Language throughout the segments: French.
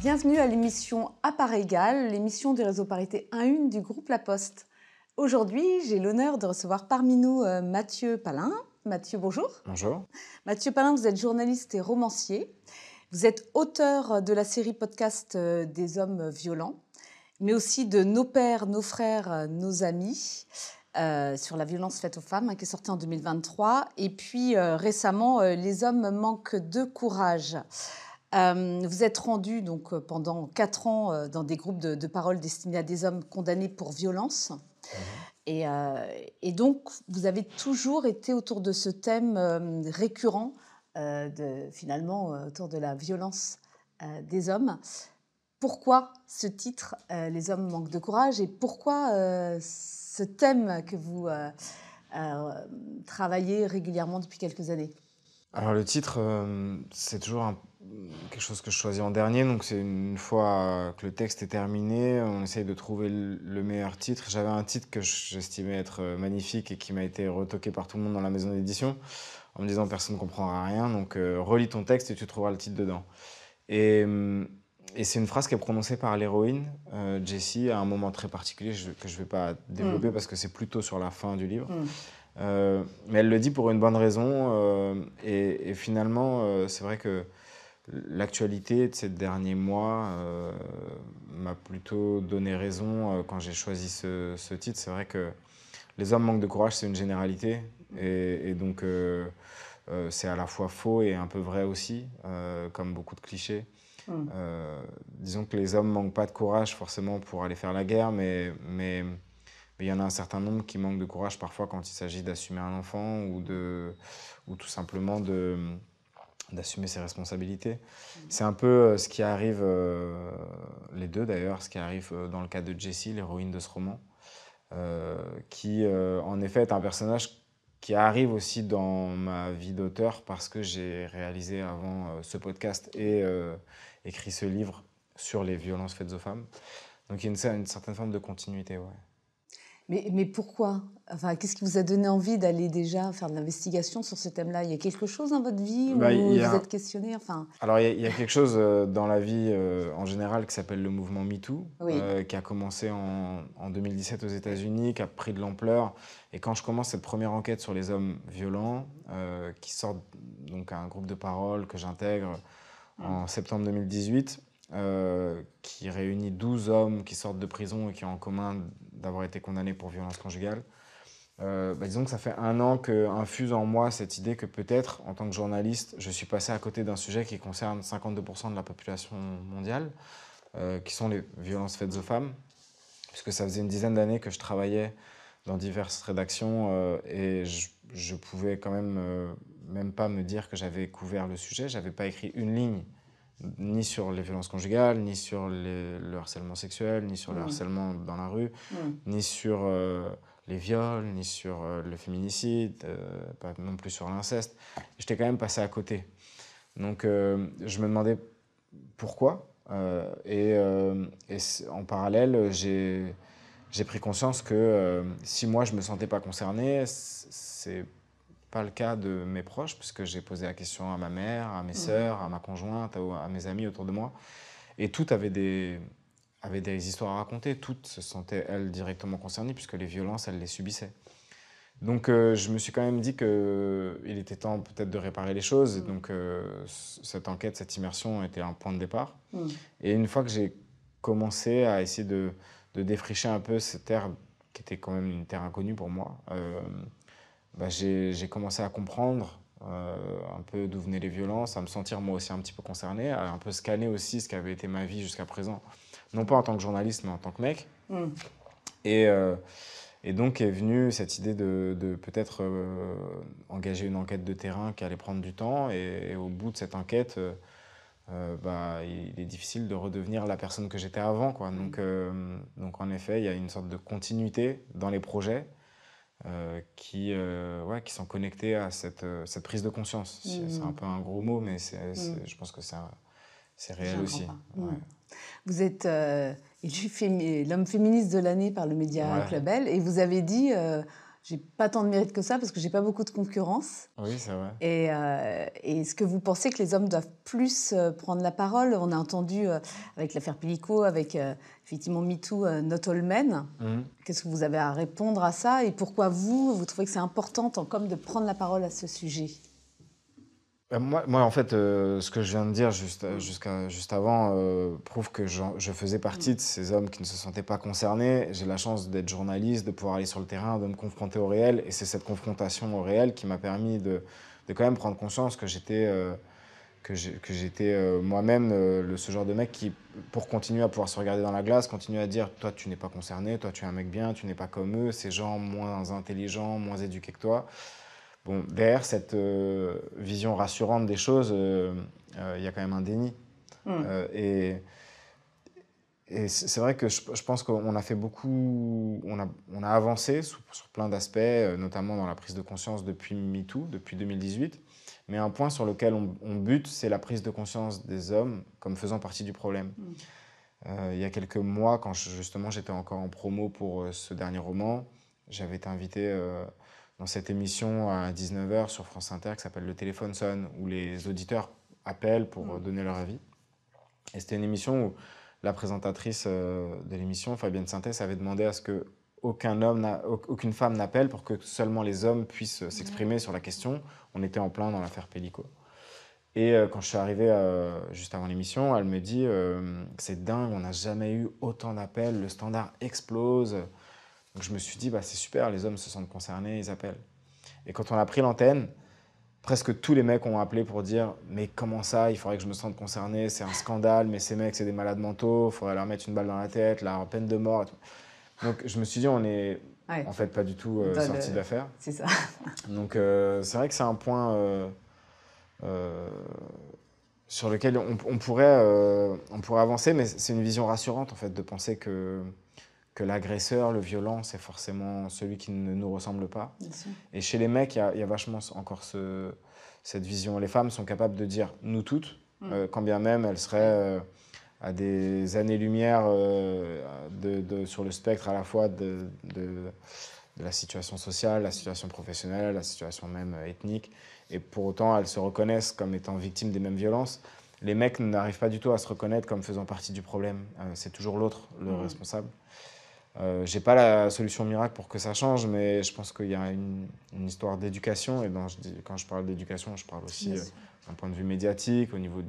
Bienvenue à l'émission À part égale, l'émission du réseau Parité 1-1 du groupe La Poste. Aujourd'hui, j'ai l'honneur de recevoir parmi nous Mathieu Palin. Mathieu, bonjour. Bonjour. Mathieu Palin, vous êtes journaliste et romancier. Vous êtes auteur de la série podcast des hommes violents, mais aussi de Nos pères, nos frères, nos amis, sur la violence faite aux femmes, qui est sorti en 2023. Et puis récemment, Les hommes manquent de courage. Vous êtes rendu donc, pendant 4 ans dans des groupes de parole destinés à des hommes condamnés pour violence. Et donc, vous avez toujours été autour de ce thème récurrent, finalement, autour de la violence des hommes. Pourquoi ce titre, Les hommes manquent de courage, et pourquoi ce thème que vous travaillez régulièrement depuis quelques années ? Alors le titre, c'est toujours quelque chose que je choisis en dernier, donc c'est une fois que le texte est terminé, on essaye de trouver le meilleur titre. J'avais un titre que j'estimais être magnifique et qui m'a été retoqué par tout le monde dans la maison d'édition, en me disant personne ne comprendra rien, donc relis ton texte et tu trouveras le titre dedans. Et c'est une phrase qui est prononcée par l'héroïne, Jessie, à un moment très particulier que je ne vais pas développer parce que c'est plutôt sur la fin du livre. Mais elle le dit pour une bonne raison, et finalement, c'est vrai que l'actualité de ces derniers mois m'a plutôt donné raison quand j'ai choisi ce titre. C'est vrai que les hommes manquent de courage, c'est une généralité, et donc c'est à la fois faux et un peu vrai aussi, comme beaucoup de clichés. Disons que les hommes manquent pas de courage forcément pour aller faire la guerre, mais il y en a un certain nombre qui manquent de courage parfois quand il s'agit d'assumer un enfant ou tout simplement d'assumer ses responsabilités. C'est un peu ce qui arrive, les deux d'ailleurs, ce qui arrive dans le cas de Jessie, l'héroïne de ce roman, qui en effet est un personnage qui arrive aussi dans ma vie d'auteur parce que j'ai réalisé avant ce podcast et écrit ce livre sur les violences faites aux femmes. Donc il y a une certaine forme de continuité, ouais. Mais pourquoi ? Enfin, qu'est-ce qui vous a donné envie d'aller déjà faire de l'investigation sur ce thème-là ? Il y a quelque chose dans votre vie où vous êtes questionné, enfin... Alors, il y a quelque chose dans la vie en général qui s'appelle le mouvement MeToo, Oui. qui a commencé en 2017 aux États-Unis, qui a pris de l'ampleur. Et quand je commence cette première enquête sur les hommes violents, qui sortent donc à un groupe de parole que j'intègre en septembre 2018, qui réunit 12 hommes qui sortent de prison et qui ont en commun d'avoir été condamnés pour violence conjugale, disons que ça fait 1 an qu'infuse en moi cette idée que peut-être, en tant que journaliste, je suis passé à côté d'un sujet qui concerne 52% de la population mondiale, qui sont les violences faites aux femmes, puisque ça faisait une dizaine d'années que je travaillais dans diverses rédactions et je pouvais quand même pas me dire que j'avais couvert le sujet. Je n'avais pas écrit une ligne, ni sur les violences conjugales, ni sur le harcèlement sexuel, ni sur le harcèlement dans la rue, ni sur... les viols, ni sur le féminicide, pas non plus sur l'inceste. J'étais quand même passé à côté. Donc je me demandais pourquoi. En parallèle, j'ai pris conscience que si moi je ne me sentais pas concerné, c'est pas le cas de mes proches, puisque j'ai posé la question à ma mère, à mes sœurs, à ma conjointe, à mes amis autour de moi. Et toutes avaient des histoires à raconter. Toutes se sentaient, elles, directement concernées, puisque les violences, elles les subissaient. Donc je me suis quand même dit qu'il était temps peut-être de réparer les choses. Et donc cette enquête, cette immersion était un point de départ. Et une fois que j'ai commencé à essayer de défricher un peu cette terre, qui était quand même une terre inconnue pour moi, j'ai commencé à comprendre un peu d'où venaient les violences, à me sentir moi aussi un petit peu concerné, à un peu scanner aussi ce qu'avait été ma vie jusqu'à présent, non pas en tant que journaliste, mais en tant que mec. Et donc est venue cette idée de peut-être engager une enquête de terrain qui allait prendre du temps. Et au bout de cette enquête, il est difficile de redevenir la personne que j'étais avant, quoi. Donc en effet, il y a une sorte de continuité dans les projets qui sont connectés à cette prise de conscience. C'est un peu un gros mot, mais je pense que c'est réel aussi. Ouais. Vous êtes élu l'homme féministe de l'année par le média Club Elle, et vous avez dit j'ai pas tant de mérite que ça parce que j'ai pas beaucoup de concurrence. Oui, c'est vrai. Et est-ce que vous pensez que les hommes doivent plus prendre la parole? On a entendu avec l'affaire Pellico, avec effectivement MeToo, Not All Men. Mhm. Qu'est-ce que vous avez à répondre à ça? Et pourquoi vous trouvez que c'est important en tant qu'homme de prendre la parole à ce sujet? Moi, en fait, ce que je viens de dire juste avant prouve que je faisais partie de ces hommes qui ne se sentaient pas concernés. J'ai la chance d'être journaliste, de pouvoir aller sur le terrain, de me confronter au réel. Et c'est cette confrontation au réel qui m'a permis de quand même prendre conscience que j'étais moi-même ce genre de mec qui, pour continuer à pouvoir se regarder dans la glace, continue à dire « Toi, tu n'es pas concerné, toi, tu es un mec bien, tu n'es pas comme eux, ces gens moins intelligents, moins éduqués que toi. » Bon, derrière cette vision rassurante des choses, il y a quand même un déni. Et c'est vrai que je pense qu'on a fait beaucoup, on a avancé sur plein d'aspects, notamment dans la prise de conscience depuis MeToo, depuis 2018. Mais un point sur lequel on bute, c'est la prise de conscience des hommes comme faisant partie du problème. Il y a quelques mois, quand justement j'étais encore en promo pour ce dernier roman, j'avais été invité dans cette émission à 19h sur France Inter qui s'appelle Le téléphone sonne, où les auditeurs appellent pour donner leur avis. Et c'était une émission où la présentatrice de l'émission, Fabienne Sintès, avait demandé à ce que aucune femme n'appelle pour que seulement les hommes puissent s'exprimer sur la question. On était en plein dans l'affaire Pellico. Et quand je suis arrivé juste avant l'émission, elle me dit c'est dingue, on n'a jamais eu autant d'appels, le standard explose. Donc je me suis dit, bah, c'est super, les hommes se sentent concernés, ils appellent. Et quand on a pris l'antenne, presque tous les mecs ont appelé pour dire « Mais comment ça, il faudrait que je me sente concerné, c'est un scandale, mais ces mecs, c'est des malades mentaux, il faudrait leur mettre une balle dans la tête, la peine de mort. » Donc je me suis dit, on est en fait pas du tout sortis d'affaire. C'est ça. Donc c'est vrai que c'est un point sur lequel on pourrait avancer, mais c'est une vision rassurante en fait, de penser que l'agresseur, le violent, c'est forcément celui qui ne nous ressemble pas. Et chez les mecs, il y a vachement encore cette vision. Les femmes sont capables de dire « nous toutes », quand bien même elles seraient à des années-lumière sur le spectre à la fois de la situation sociale, la situation professionnelle, la situation même ethnique. Et pour autant, elles se reconnaissent comme étant victimes des mêmes violences. Les mecs n'arrivent pas du tout à se reconnaître comme faisant partie du problème. C'est toujours l'autre, le responsable. J'ai pas la solution miracle pour que ça change, mais je pense qu'il y a une histoire d'éducation. Et quand je parle d'éducation, je parle aussi d'un point de vue médiatique, au niveau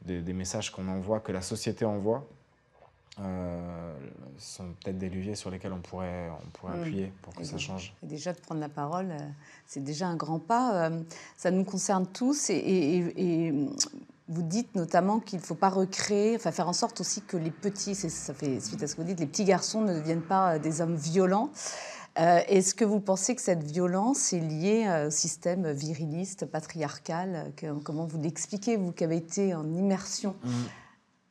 des messages qu'on envoie, que la société envoie. Sont peut-être des leviers sur lesquels on pourrait appuyer pour que ça change. Et déjà, de prendre la parole, c'est déjà un grand pas. Ça nous concerne tous et vous dites notamment qu'il ne faut pas recréer, enfin faire en sorte aussi que les petits, ça fait suite à ce que vous dites, les petits garçons ne deviennent pas des hommes violents. Est-ce que vous pensez que cette violence est liée au système viriliste, patriarcal? Comment vous l'expliquez, vous qui avez été en immersion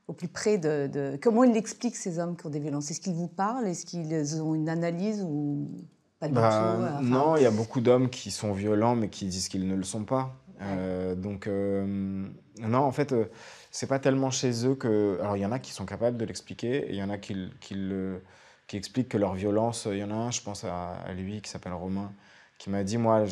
au plus près de... Comment ils l'expliquent, ces hommes qui ont des violences? Est-ce qu'ils vous parlent? Est-ce qu'ils ont une analyse ou pas du tout? Non, il y a beaucoup d'hommes qui sont violents, mais qui disent qu'ils ne le sont pas. Non, en fait, c'est pas tellement chez eux que... Alors, il y en a qui sont capables de l'expliquer, et il y en a qui expliquent que leur violence... Il y en a un, je pense à lui, qui s'appelle Romain, qui m'a dit, moi,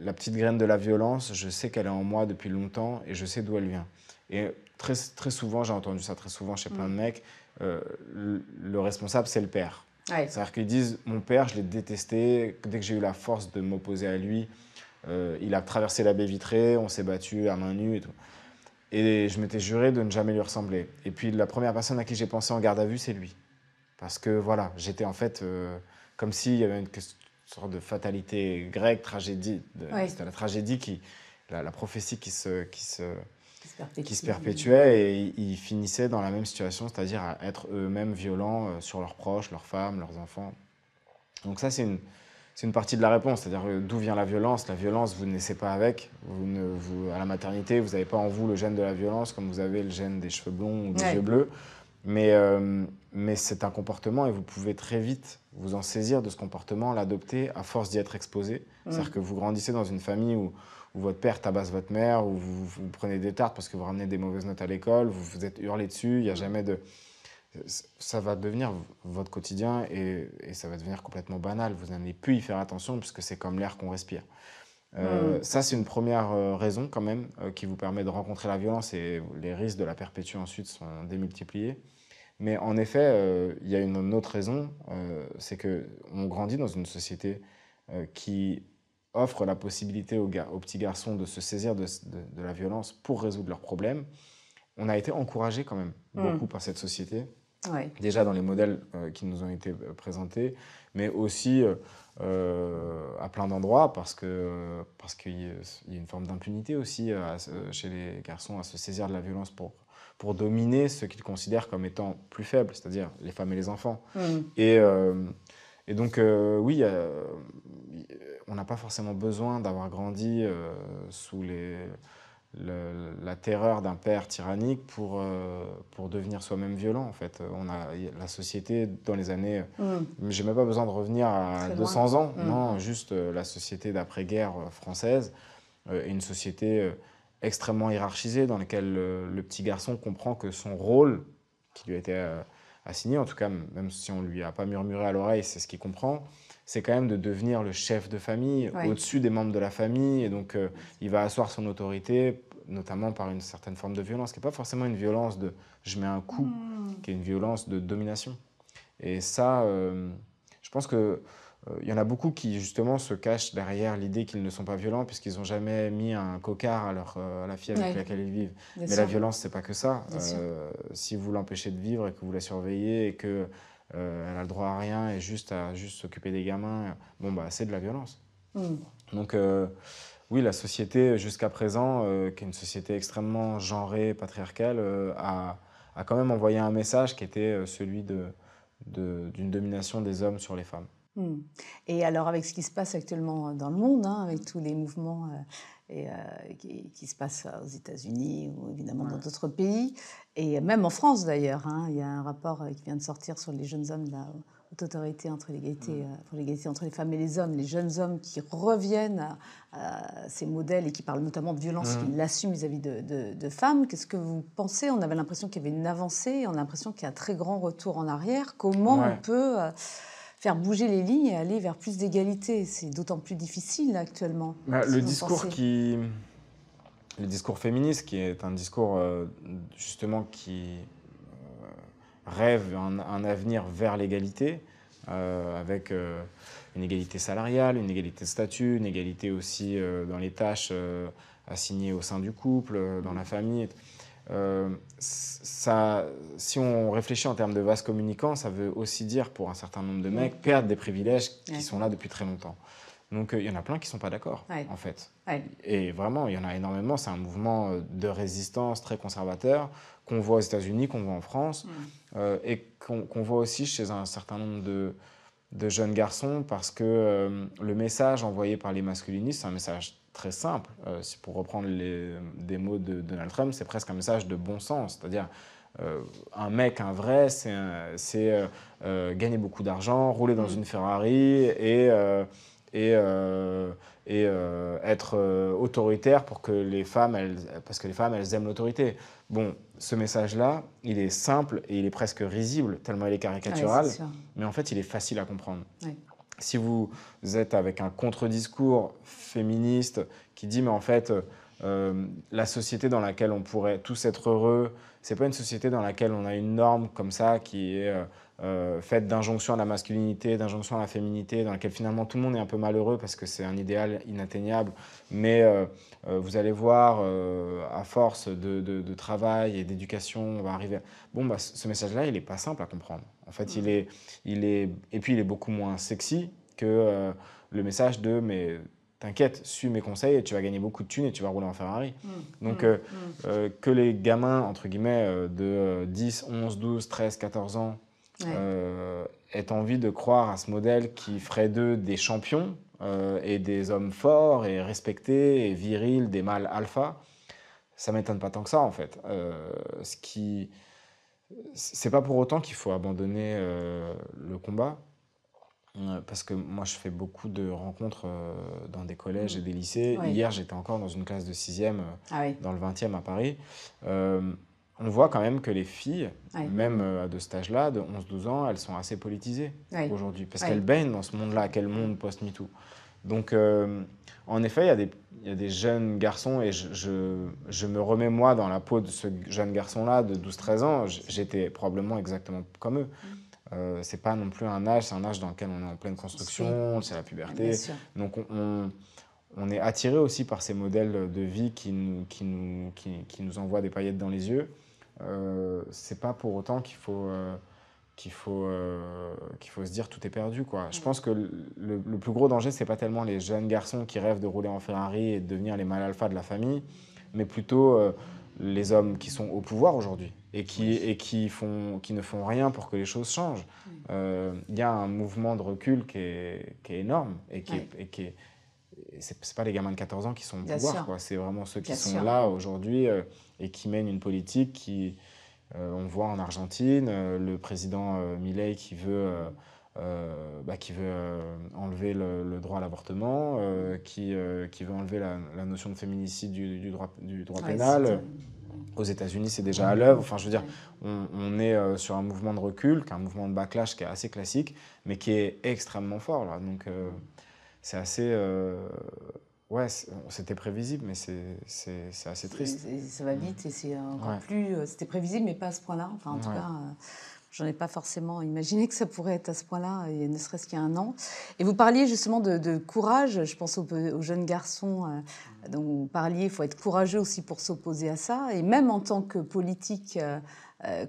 la petite graine de la violence, je sais qu'elle est en moi depuis longtemps, et je sais d'où elle vient. Et très, très souvent, j'ai entendu ça très souvent chez plein de mecs, le responsable, c'est le père. C'est-à-dire qu'ils disent, mon père, je l'ai détesté, dès que j'ai eu la force de m'opposer à lui, il a traversé la baie vitrée, on s'est battu à main nue et tout. Et je m'étais juré de ne jamais lui ressembler. Et puis la première personne à qui j'ai pensé en garde à vue, c'est lui. Parce que voilà, j'étais en fait comme s'il y avait une sorte de fatalité grecque, tragédie. C'était la tragédie, la prophétie qui se perpétuait, et ils finissaient dans la même situation, c'est-à-dire à être eux-mêmes violents sur leurs proches, leurs femmes, leurs enfants. Donc ça, c'est une partie de la réponse, c'est-à-dire d'où vient la violence. La violence, vous ne naissez pas avec. À la maternité, vous n'avez pas en vous le gène de la violence, comme vous avez le gène des cheveux blonds ou des yeux bleus. Mais c'est un comportement, et vous pouvez très vite vous en saisir de ce comportement, l'adopter à force d'y être exposé. C'est-à-dire que vous grandissez dans une famille où votre père tabasse votre mère, où vous prenez des tartes parce que vous ramenez des mauvaises notes à l'école, vous vous êtes hurlé dessus, il n'y a jamais de... ça va devenir votre quotidien et ça va devenir complètement banal. Vous n'allez plus y faire attention puisque c'est comme l'air qu'on respire. Ça, c'est une première raison quand même qui vous permet de rencontrer la violence et les risques de la perpétuer ensuite sont démultipliés. Mais en effet, il y a une autre raison, c'est qu'on grandit dans une société qui offre la possibilité aux petits garçons de se saisir de la violence pour résoudre leurs problèmes. On a été encouragé quand même beaucoup par cette société, Ouais. déjà dans les modèles qui nous ont été présentés, mais aussi à plein d'endroits parce qu'il y a une forme d'impunité aussi chez les garçons à se saisir de la violence pour dominer ce qu'ils considèrent comme étant plus faibles, c'est-à-dire les femmes et les enfants. Et donc, oui, on n'a pas forcément besoin d'avoir grandi sous la terreur d'un père tyrannique pour devenir soi-même violent, en fait. La société, dans les années... J'ai même pas besoin de revenir à Très 200 loin. ans, non, juste la société d'après-guerre française est une société extrêmement hiérarchisée dans laquelle le petit garçon comprend que son rôle qui lui a été assigné, en tout cas, même si on lui a pas murmuré à l'oreille, c'est ce qu'il comprend, c'est quand même de devenir le chef de famille, Ouais. au-dessus des membres de la famille, et donc il va asseoir son autorité, notamment par une certaine forme de violence, qui n'est pas forcément une violence de « je mets un coup », qui est une violence de domination. Et ça, je pense que il y en a beaucoup qui, justement, se cachent derrière l'idée qu'ils ne sont pas violents puisqu'ils n'ont jamais mis un cocard à la fille avec Ouais. laquelle ils vivent. Bien Mais sûr. la violence, c'est pas que ça. Bien sûr. Si vous l'empêchez de vivre et que vous la surveillez et que elle a le droit à rien et juste à s'occuper des gamins, bon bah c'est de la violence. Donc oui, la société jusqu'à présent, qui est une société extrêmement genrée, patriarcale, a quand même envoyé un message qui était celui d'une domination des hommes sur les femmes. Et alors, avec ce qui se passe actuellement dans le monde, hein, avec tous les mouvements qui se passent aux États-Unis ou évidemment dans d'autres pays, et même en France d'ailleurs, hein, il y a un rapport qui vient de sortir sur les jeunes hommes de la haute autorité pour l'égalité entre les femmes et les hommes, les jeunes hommes qui reviennent à ces modèles et qui parlent notamment de violence qu'ils l'assument vis-à-vis de femmes. Qu'est-ce que vous pensez? On avait l'impression qu'il y avait une avancée, on a l'impression qu'il y a un très grand retour en arrière. Comment on peut faire bouger les lignes et aller vers plus d'égalité? C'est d'autant plus difficile là, actuellement. Le discours féministe, qui est un discours justement qui rêve un avenir vers l'égalité, avec une égalité salariale, une égalité de statut, une égalité aussi dans les tâches assignées au sein du couple, dans la famille. Si on réfléchit en termes de vase communicant, ça veut aussi dire pour un certain nombre de mecs perdre des privilèges qui sont là depuis très longtemps. Donc il y en a plein qui ne sont pas d'accord, en fait. Et vraiment, il y en a énormément. C'est un mouvement de résistance très conservateur qu'on voit aux États-Unis, qu'on voit en France, et qu'on voit aussi chez un certain nombre de jeunes garçons, parce que le message envoyé par les masculinistes, c'est un message très simple. Pour reprendre des mots de Donald Trump, c'est presque un message de bon sens. C'est-à-dire, un mec, un vrai, c'est gagner beaucoup d'argent, rouler dans une Ferrari et être autoritaire pour que les femmes, parce que les femmes, elles aiment l'autorité. Bon, ce message-là, il est simple et il est presque risible, tellement il est caricatural, mais en fait, il est facile à comprendre. Si vous êtes avec un contre-discours féministe qui dit, mais en fait, la société dans laquelle on pourrait tous être heureux, c'est pas une société dans laquelle on a une norme comme ça qui est faite d'injonction à la masculinité, d'injonction à la féminité, dans laquelle finalement tout le monde est un peu malheureux parce que c'est un idéal inatteignable. Mais vous allez voir, à force de travail et d'éducation, on va arriver... Bon, bah, ce message-là, il n'est pas simple à comprendre. En fait, et puis il est beaucoup moins sexy que le message de... mais t'inquiète, suis mes conseils et tu vas gagner beaucoup de thunes et tu vas rouler en Ferrari. Donc, que les gamins, entre guillemets, de 10, 11, 12, 13, 14 ans aient envie de croire à ce modèle qui ferait d'eux des champions et des hommes forts et respectés et virils, des mâles alpha, ça ne m'étonne pas tant que ça, en fait. C'est pas pour autant qu'il faut abandonner le combat. Parce que moi, je fais beaucoup de rencontres dans des collèges et des lycées. Hier, j'étais encore dans une classe de 6e dans le 20e à Paris. on voit quand même que les filles, Ouais. même de cet âge-là, de 11-12 ans, elles sont assez politisées Ouais. aujourd'hui, parce Ouais. qu'elles baignent dans ce monde-là, quel monde post-MeToo. Donc, en effet, il y a des jeunes garçons, et je me remets moi dans la peau de ce jeune garçon-là de 12-13 ans, j'étais probablement exactement comme eux. C'est pas non plus un âge, c'est un âge dans lequel on est en pleine construction, c'est la puberté. Bien sûr. Donc on est attiré aussi par ces modèles de vie qui nous envoient des paillettes dans les yeux. C'est pas pour autant qu'il faut se dire tout est perdu, quoi. Je pense que le plus gros danger, c'est pas tellement les jeunes garçons qui rêvent de rouler en Ferrari et de devenir les mâles alpha de la famille, mais plutôt les hommes qui sont au pouvoir aujourd'hui et qui ne font rien pour que les choses changent. Il y a un mouvement de recul qui est énorme et c'est pas les gamins de 14 ans qui sont au pouvoir, quoi. C'est vraiment ceux qui sont là aujourd'hui et qui mènent une politique qui... on voit en Argentine le président Milei qui veut enlever le droit à l'avortement, qui veut enlever la notion de féminicide du droit pénal. Aux États-Unis, c'est déjà à l'œuvre. Enfin, je veux dire, on est sur un mouvement de recul, un mouvement de backlash qui est assez classique, mais qui est extrêmement fort, là. Donc, c'est assez... ouais, c'était prévisible, mais c'est assez triste. Ça va vite et c'est encore plus... C'était prévisible, mais pas à ce point-là. Enfin, en tout cas, j'en ai pas forcément imaginé que ça pourrait être à ce point-là, ne serait-ce qu'il y a un an. Et vous parliez justement de courage. Je pense aux jeunes garçons dont vous parliez. Il faut être courageux aussi pour s'opposer à ça. Et même en tant que politique...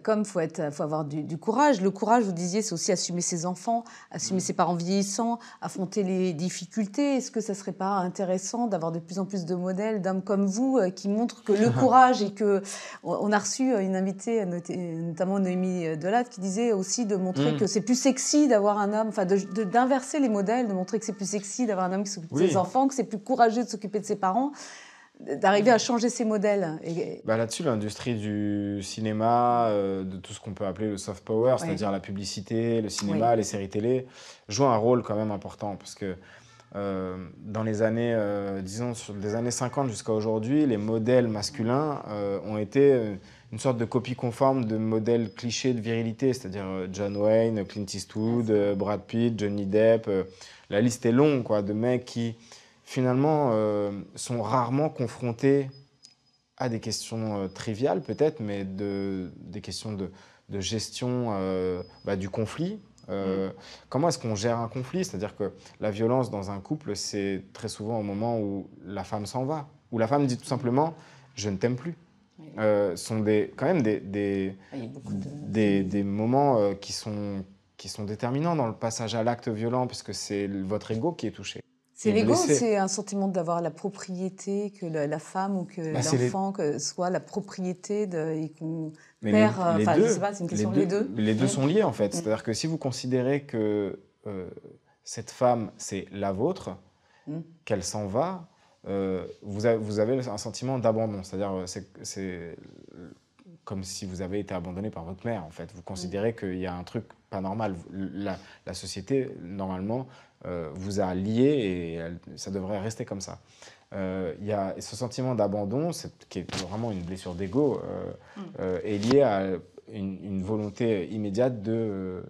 comme faut avoir du courage. Le courage, vous disiez, c'est aussi assumer ses enfants, assumer ses parents vieillissants, affronter les difficultés. Est-ce que ça serait pas intéressant d'avoir de plus en plus de modèles d'hommes comme vous qui montrent que le courage et que... On a reçu une invitée, notamment Noémie Delade, qui disait aussi de montrer que c'est plus sexy d'avoir un homme, enfin d'inverser les modèles, de montrer que c'est plus sexy d'avoir un homme qui s'occupe de ses enfants, que c'est plus courageux de s'occuper de ses parents, d'arriver à changer ces modèles. Là-dessus, l'industrie du cinéma, de tout ce qu'on peut appeler le soft power, c'est-à-dire la publicité, le cinéma, les séries télé, joue un rôle quand même important. Parce que dans les années, disons, des années 50 jusqu'à aujourd'hui, les modèles masculins ont été une sorte de copie conforme de modèles clichés de virilité, c'est-à-dire John Wayne, Clint Eastwood, Brad Pitt, Johnny Depp. La liste est longue, quoi, de mecs qui... finalement, sont rarement confrontés à des questions triviales peut-être, mais des questions de gestion du conflit. Comment est-ce qu'on gère un conflit? C'est-à-dire que la violence dans un couple, c'est très souvent au moment où la femme s'en va, où la femme dit tout simplement « je ne t'aime plus ». Sont quand même des moments qui sont déterminants dans le passage à l'acte violent, puisque c'est votre ego qui est touché. C'est l'ego ou c'est un sentiment d'avoir la propriété, que la femme ou que l'enfant soit la propriété et qu'on perd... Enfin, je sais pas, c'est une question. Les deux sont liés, en fait. C'est-à-dire que si vous considérez que cette femme, c'est la vôtre, qu'elle s'en va, vous avez un sentiment d'abandon. C'est-à-dire c'est comme si vous avez été abandonné par votre mère, en fait. Vous considérez qu'il y a un truc pas normal. La société, normalement... vous a lié et ça devrait rester comme ça. Il y a ce sentiment d'abandon, qui est vraiment une blessure d'ego, est lié à une volonté immédiate de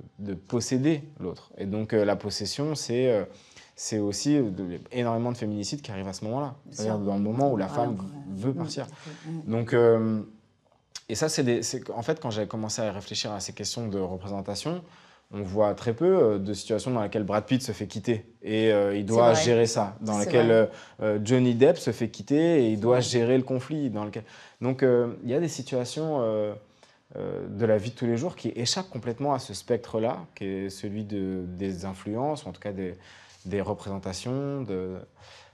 posséder l'autre. Et donc la possession, c'est aussi énormément de féminicides qui arrivent à ce moment-là. C'est-à-dire dans le moment où la femme veut partir. Donc, et ça, en fait, quand j'avais commencé à réfléchir à ces questions de représentation, on voit très peu de situations dans lesquelles Brad Pitt se fait quitter et il doit gérer ça, dans lesquelles Johnny Depp se fait quitter et il doit gérer le conflit. Donc il y a des situations de la vie de tous les jours qui échappent complètement à ce spectre-là, qui est celui des influences, ou en tout cas des représentations.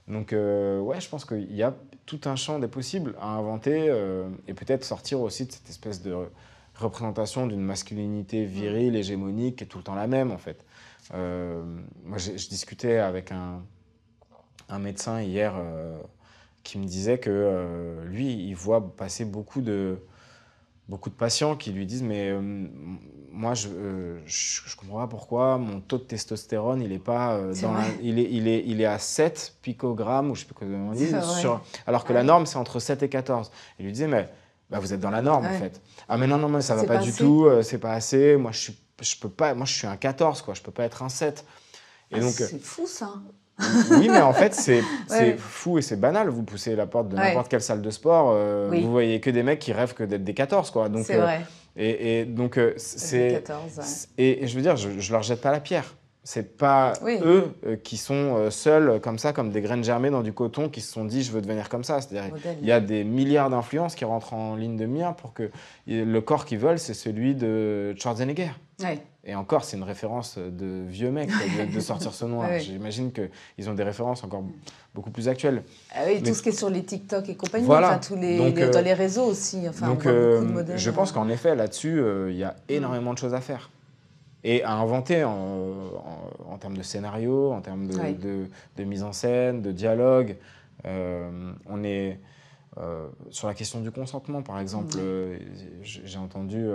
Donc ouais, je pense qu'il y a tout un champ des possibles à inventer et peut-être sortir aussi de cette espèce de représentation d'une masculinité virile, hégémonique, qui est tout le temps la même, en fait. Moi, je discutais avec un médecin hier qui me disait que lui, il voit passer beaucoup de patients qui lui disent « mais moi, je comprends pas pourquoi mon taux de testostérone, il est pas il est à 7 picogrammes, ou je sais plus comment on dit, alors que la norme, c'est entre 7 et 14. » Il lui disait « mais bah, vous êtes dans la norme, en Ouais. fait. Ah, mais non, non, mais ça va C'est pas pas du assez. tout, c'est pas assez. Moi, je peux pas, moi, je suis un 14, quoi. Je peux pas être un 7. Et Ah, donc, c'est fou ça. oui, mais en fait, c'est Ouais, fou et c'est banal. Vous poussez la porte de n'importe ouais, quelle salle de sport, vous oui, voyez que des mecs qui rêvent que d'être des 14, quoi. Donc, c'est vrai. et donc, Des 14, ouais. et je veux dire, je leur jette pas la pierre. C'est pas Oui, eux qui sont seuls comme ça, comme des graines germées dans du coton, qui se sont dit je veux devenir comme ça. C'est-à-dire, il modèle. y a des milliards d'influences qui rentrent en ligne de mire pour que le corps qu'ils veulent, c'est celui de Schwarzenegger. Ouais, Et encore, c'est une référence de vieux mec de sortir ce nom-là. ouais. J'imagine qu'ils ont des références encore beaucoup plus actuelles. Ah oui, Mais tout ce qui est sur les TikTok et compagnie, voilà. enfin tous Donc, dans les réseaux aussi. Enfin, on donc voit beaucoup de modèles. je pense qu'en effet, là-dessus, il y a énormément de choses à faire. Et à inventer en termes de scénario, en termes Ouais. de mise en scène, de dialogue. On est sur la question du consentement, par exemple. J'ai entendu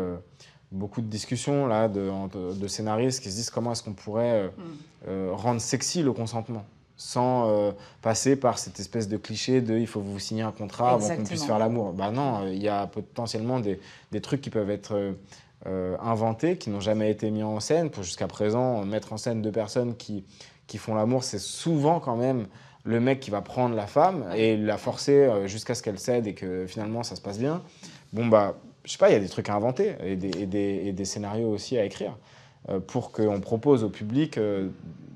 beaucoup de discussions là, de scénaristes qui se disent comment est-ce qu'on pourrait rendre sexy le consentement sans passer par cette espèce de cliché de il faut vous signer un contrat avant qu'on puisse Exactement. faire l'amour. Bah non, il y a potentiellement des trucs qui peuvent être inventés, qui n'ont jamais été mis en scène. Pour jusqu'à présent, mettre en scène deux personnes qui font l'amour, c'est souvent quand même le mec qui va prendre la femme et la forcer jusqu'à ce qu'elle cède et que finalement ça se passe bien. Bon bah, je sais pas, il y a des trucs à inventer et des scénarios aussi à écrire pour qu'on propose au public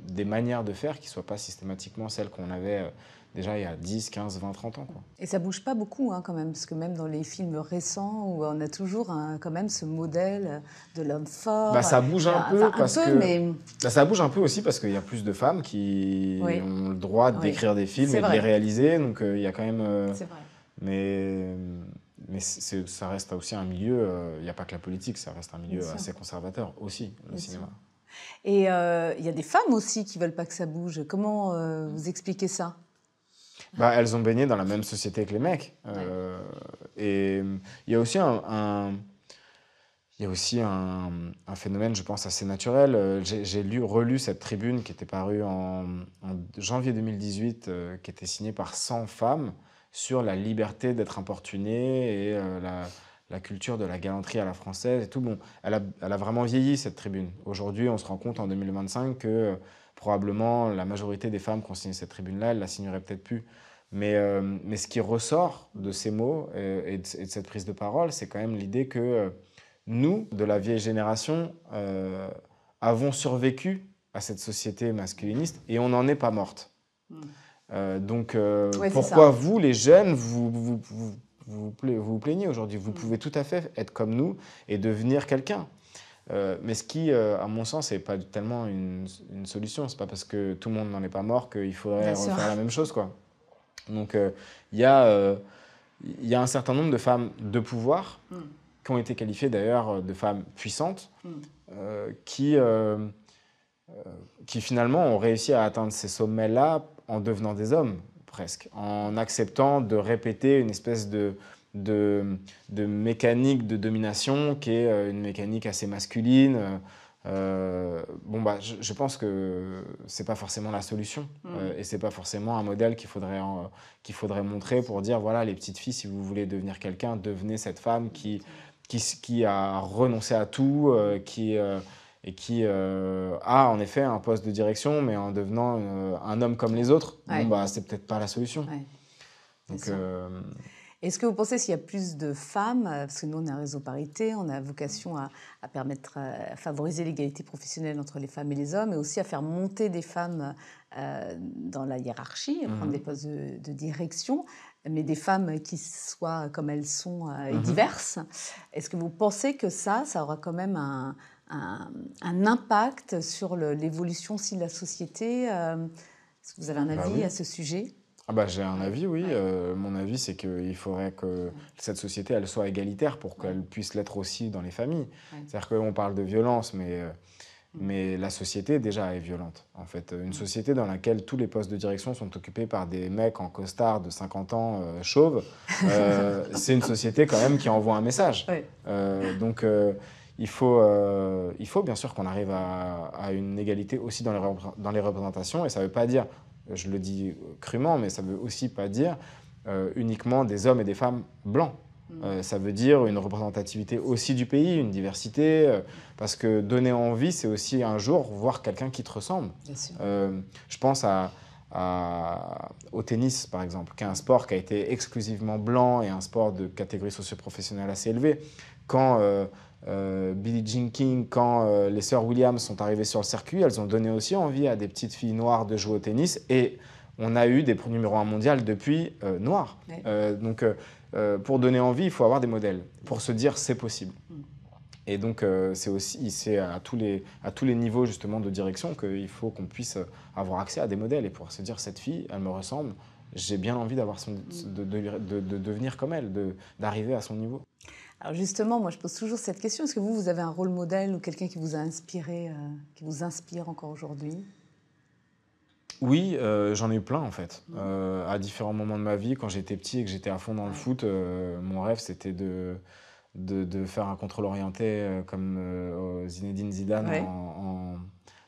des manières de faire qui ne soient pas systématiquement celles qu'on avait déjà il y a 10, 15, 20, 30 ans, quoi. Et ça bouge pas beaucoup quand même, parce que même dans les films récents, où on a toujours quand même ce modèle de l'homme fort. Bah, ça bouge un peu Enfin, parce un peu, que mais bah, ça bouge un peu aussi parce qu'il y a plus de femmes qui oui, ont le droit oui, d'écrire des films c'est et de vrai. les réaliser. Donc il y a quand même C'est vrai. mais ça reste aussi un milieu, il n'y a pas que la politique, ça reste un milieu Bien sûr. assez conservateur aussi, le Bien cinéma. sûr. Et il y a des femmes aussi qui veulent pas que ça bouge. Comment vous expliquez ça? Bah, elles ont baigné dans la même société que les mecs. Et il y a aussi il y a aussi un phénomène, je pense, assez naturel. J'ai relu cette tribune qui était parue en janvier 2018, qui était signée par 100 femmes sur la liberté d'être importunée et la culture de la galanterie à la française et tout. Bon, elle a vraiment vieilli, cette tribune. Aujourd'hui, on se rend compte en 2025 que probablement la majorité des femmes qui ont signé cette tribune-là, elles la signeraient peut-être plus. Mais ce qui ressort de ces mots et de cette prise de parole, c'est quand même l'idée que nous, de la vieille génération, avons survécu à cette société masculiniste et on n'en est pas morte. Donc Ouais, c'est pourquoi ça. vous, les jeunes, vous plaignez aujourd'hui? Vous pouvez tout à fait être comme nous et devenir quelqu'un. Mais ce qui, à mon sens, n'est pas tellement une solution. C'est pas parce que tout le monde n'en est pas mort qu'il faudrait Bien sûr. refaire la même chose, quoi. Donc il y a un certain nombre de femmes de pouvoir qui ont été qualifiées d'ailleurs de femmes puissantes, qui finalement ont réussi à atteindre ces sommets-là en devenant des hommes, presque, en acceptant de répéter une espèce de mécanique de domination qui est une mécanique assez masculine. Bon, bah, je pense que c'est pas forcément la solution et c'est pas forcément un modèle qu'il faudrait montrer pour dire voilà, les petites filles, si vous voulez devenir quelqu'un, devenez cette femme qui a renoncé à tout, et qui a en effet un poste de direction, mais en devenant un homme comme les autres. Ouais. Bon, bah, c'est peut-être pas la solution. Ouais, c'est Donc, ça. Est-ce que vous pensez s'il y a plus de femmes, parce que nous on est un réseau parité, on a vocation à permettre, à favoriser l'égalité professionnelle entre les femmes et les hommes, et aussi à faire monter des femmes dans la hiérarchie, à prendre des postes de direction, mais des femmes qui soient comme elles sont et diverses. Est-ce que vous pensez que ça aura quand même un impact sur l'évolution aussi de la société? Est-ce que vous avez un bah avis oui. à ce sujet? Ah bah, j'ai un avis, oui. Ouais. Mon avis, c'est qu'il faudrait que cette société, elle soit égalitaire pour qu'elle puisse l'être aussi dans les familles. Ouais. C'est-à-dire qu'on parle de violence, mais la société déjà est violente. En fait, une société dans laquelle tous les postes de direction sont occupés par des mecs en costard de 50 ans chauves, c'est une société quand même qui envoie un message. Ouais. Donc il faut bien sûr qu'on arrive à une égalité aussi dans les représentations, et ça ne veut pas dire, je le dis crûment, mais ça ne veut aussi pas dire uniquement des hommes et des femmes blancs. Ça veut dire une représentativité aussi du pays, une diversité, parce que donner envie, c'est aussi un jour voir quelqu'un qui te ressemble. Bien sûr. Je pense au tennis, par exemple, qui est un sport qui a été exclusivement blanc et un sport de catégorie socio-professionnelle assez élevée. Quand Billie Jean King, quand les sœurs Williams sont arrivées sur le circuit, elles ont donné aussi envie à des petites filles noires de jouer au tennis. Et on a eu des numéros 1 mondial depuis noirs. Ouais. Donc, pour donner envie, il faut avoir des modèles, pour se dire c'est possible. Et donc, c'est à tous les niveaux justement de direction qu'il faut qu'on puisse avoir accès à des modèles et pouvoir se dire cette fille, elle me ressemble, j'ai bien envie de devenir comme elle, d'arriver à son niveau. Alors justement, moi je pose toujours cette question, est-ce que vous avez un rôle modèle ou quelqu'un qui vous a inspiré, qui vous inspire encore aujourd'hui? Oui, j'en ai eu plein en fait. À différents moments de ma vie, quand j'étais petit et que j'étais à fond dans le foot, mon rêve c'était de faire un contrôle orienté comme Zinedine Zidane Ouais.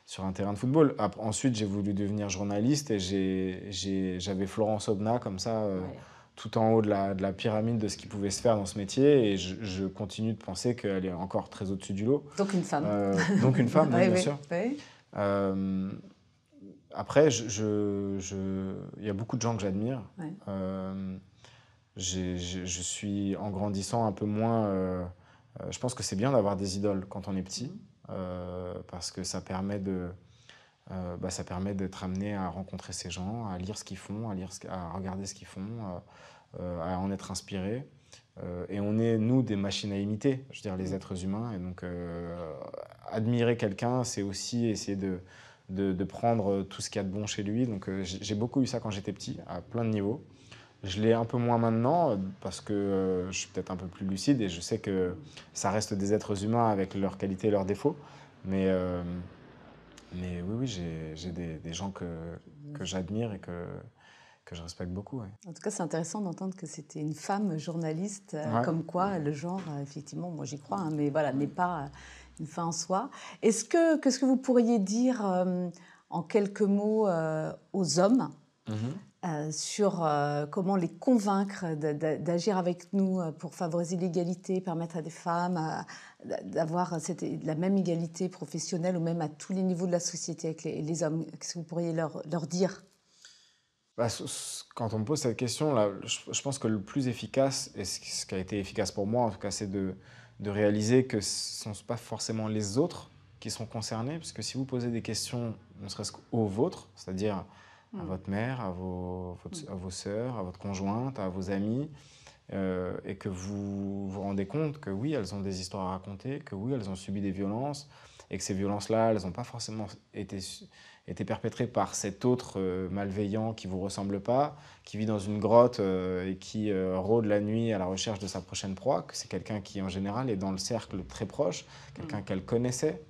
sur un terrain de football. Ensuite, j'ai voulu devenir journaliste et j'avais Florence Aubenas comme ça, Ouais. tout en haut de la pyramide de ce qui pouvait se faire dans ce métier. Et je continue de penser qu'elle est encore très au-dessus du lot. Donc une femme. Donc une femme, oui, Ouais, bien ouais, sûr. ouais. Après, il y a beaucoup de gens que j'admire. Ouais. Je suis, en grandissant un peu moins, je pense que c'est bien d'avoir des idoles quand on est petit, parce que ça permet d'être amené à rencontrer ces gens, à lire ce qu'ils font, à regarder ce qu'ils font, à en être inspiré. Et on est, nous, des machines à imiter, je veux dire, les êtres humains. Et donc, admirer quelqu'un, c'est aussi essayer de prendre tout ce qu'il y a de bon chez lui. Donc, j'ai beaucoup eu ça quand j'étais petit, à plein de niveaux. Je l'ai un peu moins maintenant parce que je suis peut-être un peu plus lucide et je sais que ça reste des êtres humains avec leurs qualités et leurs défauts. Mais oui, j'ai des gens que j'admire et que je respecte beaucoup. Ouais. En tout cas, c'est intéressant d'entendre que c'était une femme journaliste, Ouais. comme quoi le genre, effectivement, moi j'y crois, hein, mais voilà, n'est pas une fin en soi. Qu'est-ce que vous pourriez dire en quelques mots aux hommes sur comment les convaincre d'agir avec nous pour favoriser l'égalité, permettre à des femmes d'avoir la même égalité professionnelle ou même à tous les niveaux de la société avec les hommes? Qu'est-ce que vous pourriez leur dire? Quand on me pose cette question, là, je pense que le plus efficace, et ce qui a été efficace pour moi en tout cas, c'est de réaliser que ce ne sont pas forcément les autres qui sont concernés, parce que si vous posez des questions, ne serait-ce qu'aux vôtres, c'est-à-dire à votre mère, à vos sœurs, à votre conjointe, à vos amis, et que vous vous rendez compte que oui, elles ont des histoires à raconter, que oui, elles ont subi des violences, et que ces violences-là, elles n'ont pas forcément été perpétrées par cet autre malveillant qui ne vous ressemble pas, qui vit dans une grotte et qui rôde la nuit à la recherche de sa prochaine proie, que c'est quelqu'un qui, en général, est dans le cercle très proche, quelqu'un qu'elle connaissait.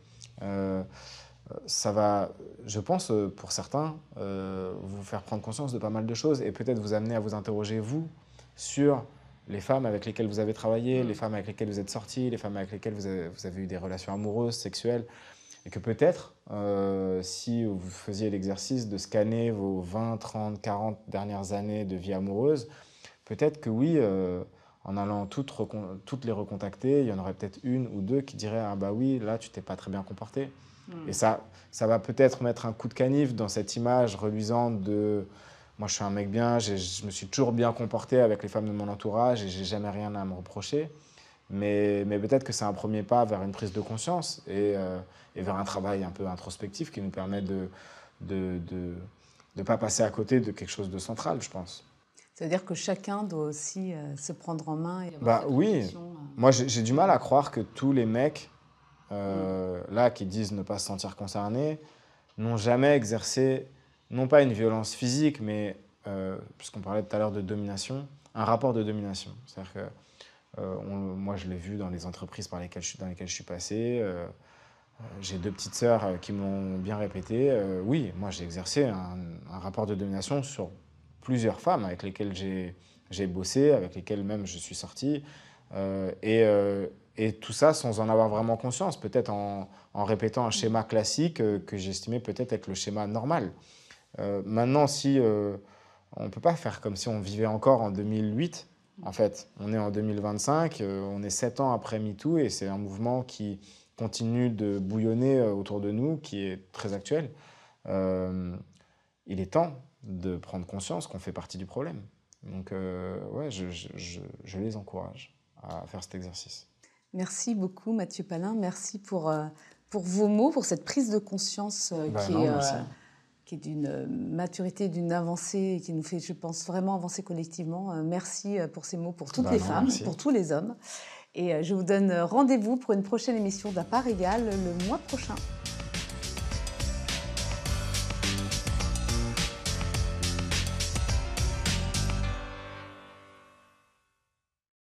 Ça va, je pense, pour certains, vous faire prendre conscience de pas mal de choses et peut-être vous amener à vous interroger, vous, sur les femmes avec lesquelles vous avez travaillé, les femmes avec lesquelles vous êtes sortis, les femmes avec lesquelles vous avez eu des relations amoureuses, sexuelles. Et que peut-être, si vous faisiez l'exercice de scanner vos 20, 30, 40 dernières années de vie amoureuse, peut-être que oui, en allant toutes les recontacter, il y en aurait peut-être une ou deux qui diraient « Ah bah oui, là, tu t'es pas très bien comporté ». Et ça va peut-être mettre un coup de canif dans cette image reluisante de « Moi, je suis un mec bien, je me suis toujours bien comporté avec les femmes de mon entourage et j'ai jamais rien à me reprocher ». Mais peut-être que c'est un premier pas vers une prise de conscience et vers un travail un peu introspectif qui nous permet de ne pas passer à côté de quelque chose de central, je pense. Ça veut dire que chacun doit aussi se prendre en main et avoir Bah oui, moi j'ai du mal à croire que tous les mecs là qui disent ne pas se sentir concernés n'ont jamais exercé, non pas une violence physique, mais, puisqu'on parlait tout à l'heure de domination, un rapport de domination. C'est-à-dire que moi, je l'ai vu dans les entreprises dans lesquelles je suis passé. J'ai deux petites sœurs qui m'ont bien répété. Oui, moi, j'ai exercé un rapport de domination sur plusieurs femmes avec lesquelles j'ai bossé, avec lesquelles même je suis sorti. Et tout ça sans en avoir vraiment conscience, peut-être en répétant un schéma classique que j'estimais peut-être être le schéma normal. Maintenant, si on ne peut pas faire comme si on vivait encore en 2008, En fait, on est en 2025, on est 7 ans après MeToo et c'est un mouvement qui continue de bouillonner autour de nous, qui est très actuel. Euh, il est temps de prendre conscience qu'on fait partie du problème. Donc, ouais, je les encourage à faire cet exercice. Merci beaucoup, Mathieu Palin. Merci pour vos mots, pour cette prise de conscience Merci. qui est d'une maturité, d'une avancée, qui nous fait, je pense, vraiment avancer collectivement. Merci pour ces mots pour toutes les femmes, merci. pour tous les hommes. Et je vous donne rendez-vous pour une prochaine émission d'À part égale le mois prochain.